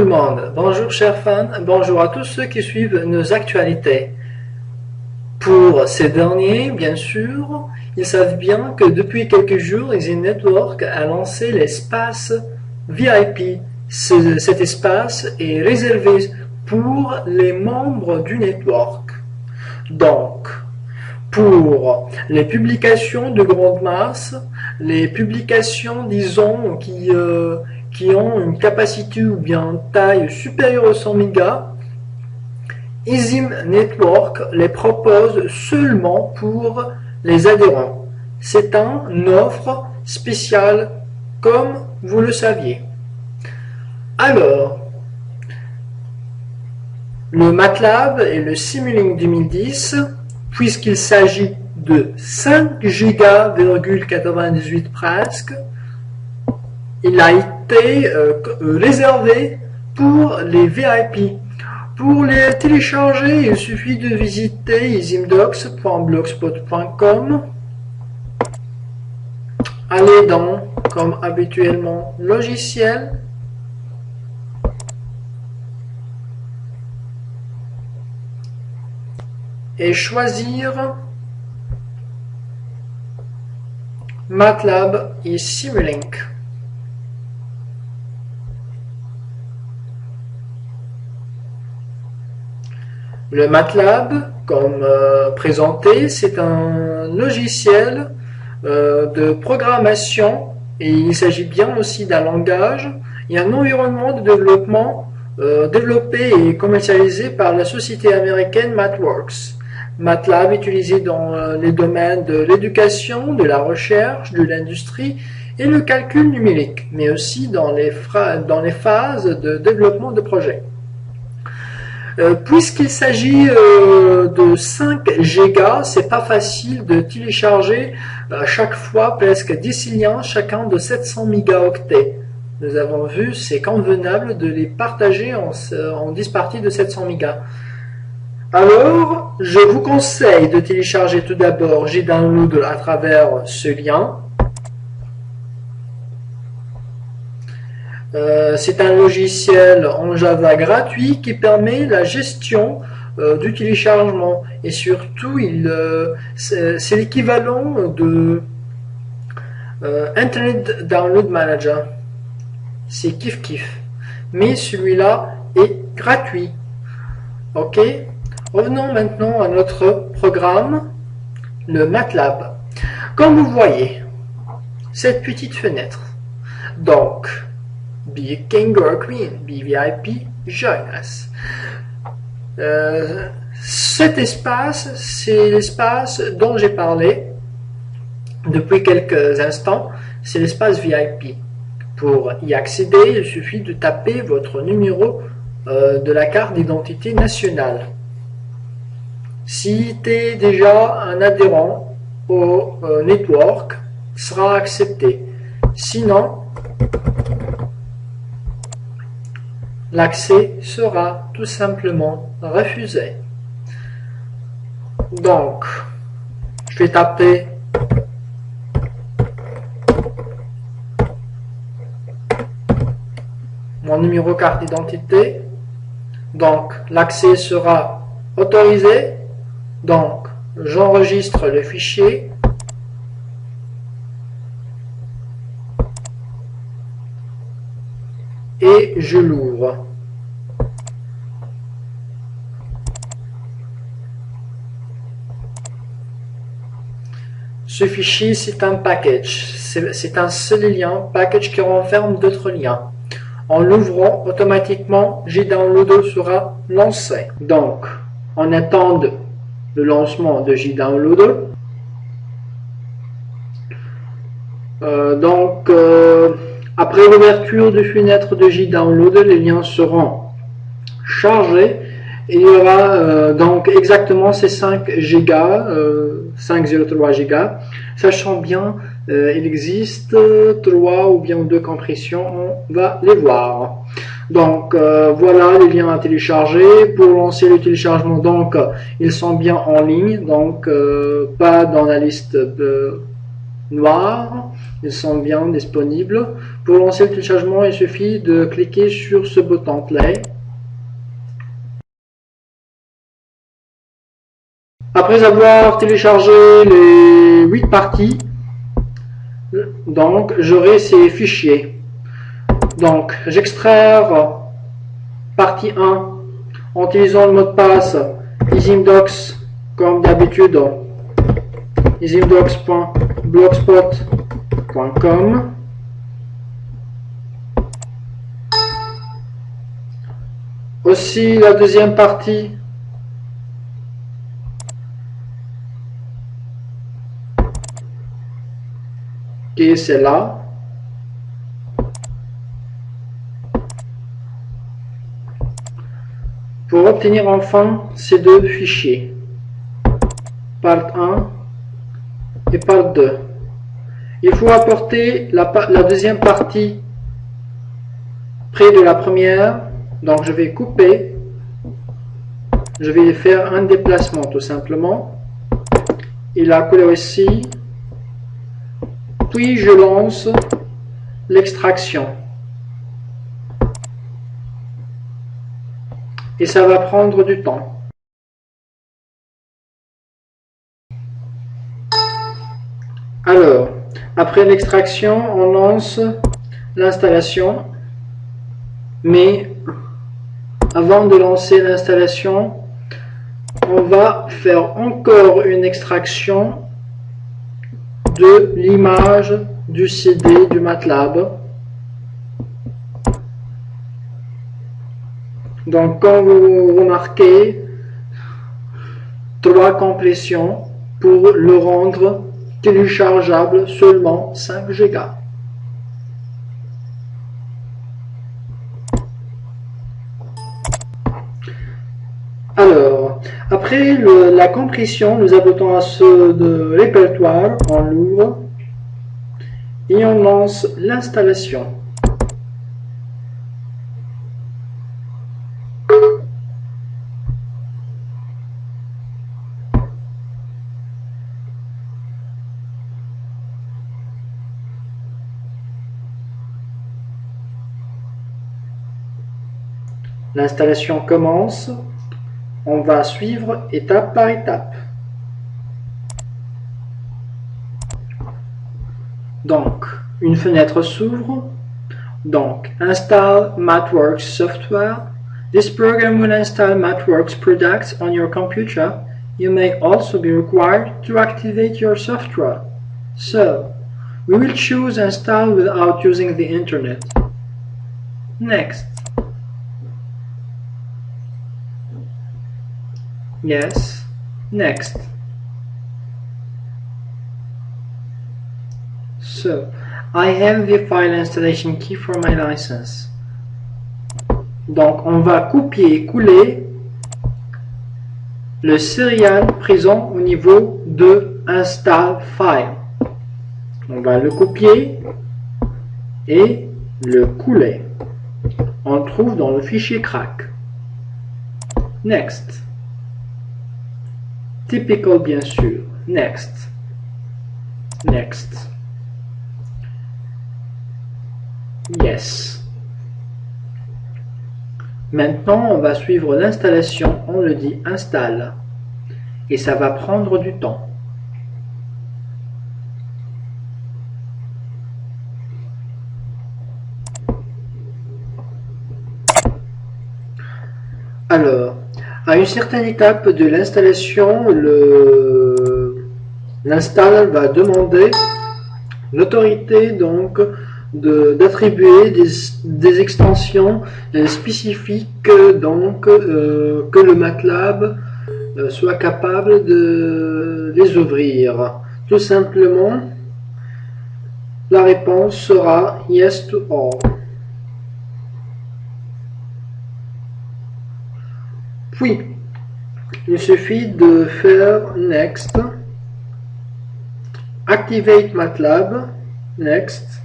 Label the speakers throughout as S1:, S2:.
S1: le monde, bonjour chers fans, bonjour à tous ceux qui suivent nos actualités. Pour ces derniers, bien sûr, ils savent bien que depuis quelques jours, Easy Network a lancé l'espace VIP. Cet espace est réservé pour les membres du network. Donc, pour les publications de grande masse, les publications, disons, qui ont une capacité ou bien taille supérieure aux 100 mégas, Easy Network les propose seulement pour les adhérents. C'est une offre spéciale, comme vous le saviez. Alors, le MATLAB et le Simulink 2010, puisqu'il s'agit de 5 Go,98 presque, il a été réservé pour les VIP. Pour les télécharger, il suffit de visiter easymdocs.blogspot.com. Allez dans, comme habituellement, logiciel. Et choisir MATLAB et Simulink. Le MATLAB, comme présenté, c'est un logiciel de programmation et il s'agit bien aussi d'un langage et un environnement de développement développé et commercialisé par la société américaine MathWorks. MATLAB est utilisé dans les domaines de l'éducation, de la recherche, de l'industrie et le calcul numérique, mais aussi dans les phases de développement de projets. Puisqu'il s'agit de 5 Go, c'est pas facile de télécharger à chaque fois presque 10 liens, chacun de 700 mégaoctets. Nous avons vu, c'est convenable de les partager en 10 parties de 700 mégas. Alors, je vous conseille de télécharger tout d'abord JDownload à travers ce lien. C'est un logiciel en Java gratuit qui permet la gestion du téléchargement et surtout c'est l'équivalent de Internet Download Manager. C'est kiff, mais celui-là est gratuit. Ok, revenons maintenant à notre programme, le MATLAB. Comme vous voyez, cette petite fenêtre. Donc, Be King or Queen, be VIP, join us. Cet espace, c'est l'espace dont j'ai parlé depuis quelques instants, c'est l'espace VIP. Pour y accéder, il suffit de taper votre numéro de la carte d'identité nationale. Si tu es déjà un adhérent au network, sera accepté. Sinon, l'accès sera tout simplement refusé. Donc, je vais taper mon numéro carte d'identité. Donc, l'accès sera autorisé. Donc, j'enregistre le fichier. Et je l'ouvre. Ce fichier, c'est un package. C'est un seul lien, package qui renferme d'autres liens. En l'ouvrant, automatiquement, JDownload sera lancé. Donc, on attend le lancement de JDownload. Après l'ouverture de fenêtre de JDownload, les liens seront chargés. Il y aura donc exactement ces 5 Go, 503 Go. Sachant bien, il existe 3 ou bien 2 compressions, on va les voir. Donc voilà les liens à télécharger. Pour lancer le téléchargement, donc ils sont bien en ligne, donc pas dans la liste noire. Ils sont bien disponibles. Pour lancer le téléchargement, il suffit de cliquer sur ce bouton Play. Après avoir téléchargé les 8 parties, donc j'aurai ces fichiers. Donc j'extraire partie 1 en utilisant le mot de passe easymdocs comme d'habitude, easymdocs.blogspot.com. Aussi la deuxième partie qui est celle-là. Pour obtenir enfin ces deux fichiers, part 1 et part 2, il faut apporter la deuxième partie près de la première. Donc je vais couper, je vais faire un déplacement tout simplement, et la coller ici, puis je lance l'extraction. Et ça va prendre du temps. Alors, après l'extraction, on lance l'installation. Mais avant de lancer l'installation, on va faire encore une extraction de l'image du CD du MATLAB. Donc, comme vous remarquez, 3 compressions pour le rendre téléchargeable seulement 5 Go. Alors, après la compression, nous aboutons à ce de répertoire, on l'ouvre et on lance l'installation. L'installation commence. On va suivre étape par étape. Donc, une fenêtre s'ouvre. Donc, install MathWorks software. This program will install MathWorks products on your computer. You may also be required to activate your software. So, we will choose install without using the internet. Next. Yes. Next. So, I have the file installation key for my license. Donc, on va copier et coller le serial présent au niveau de install file. On va le copier et le couler. On le trouve dans le fichier crack. Next. Typical bien sûr. Next. Next. Yes. Maintenant, on va suivre l'installation. On le dit install. Et ça va prendre du temps. Alors, à une certaine étape de l'installation, l'install va demander l'autorité donc d'attribuer des extensions spécifiques donc que le MATLAB soit capable de les ouvrir. Tout simplement, la réponse sera yes to all. Puis, il suffit de faire next, activate MATLAB, next,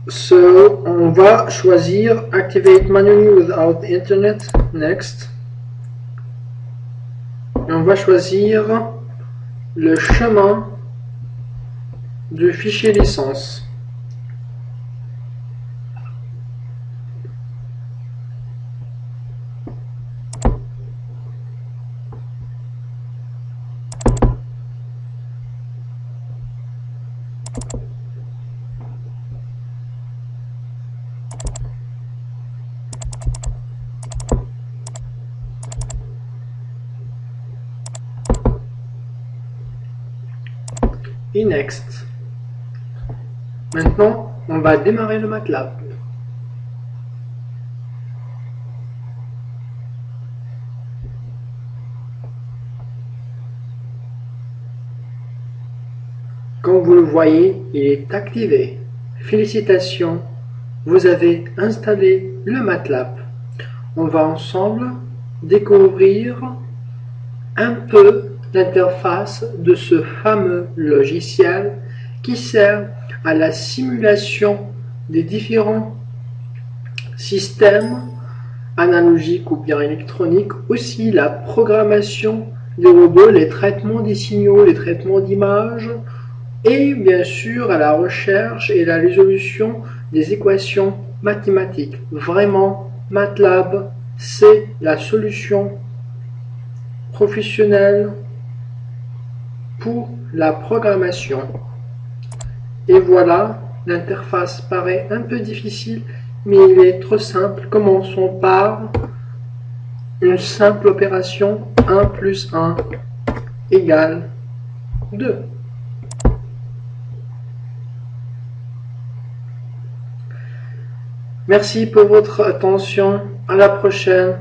S1: So, on va choisir Activate manually without internet. Next. Et on va choisir le chemin du fichier licence. Et next. Maintenant, on va démarrer le MATLAB. Comme vous le voyez, il est activé. Félicitations, vous avez installé le MATLAB. On va ensemble découvrir un peu l'interface de ce fameux logiciel qui sert à la simulation des différents systèmes analogiques ou bien électroniques, aussi la programmation des robots, les traitements des signaux, les traitements d'images, et bien sûr à la recherche et la résolution des équations mathématiques. Vraiment, MATLAB, c'est la solution professionnelle pour la programmation. Et voilà, l'interface paraît un peu difficile, mais il est trop simple. Commençons par une simple opération 1 plus 1 égale 2. Merci pour votre attention. À la prochaine.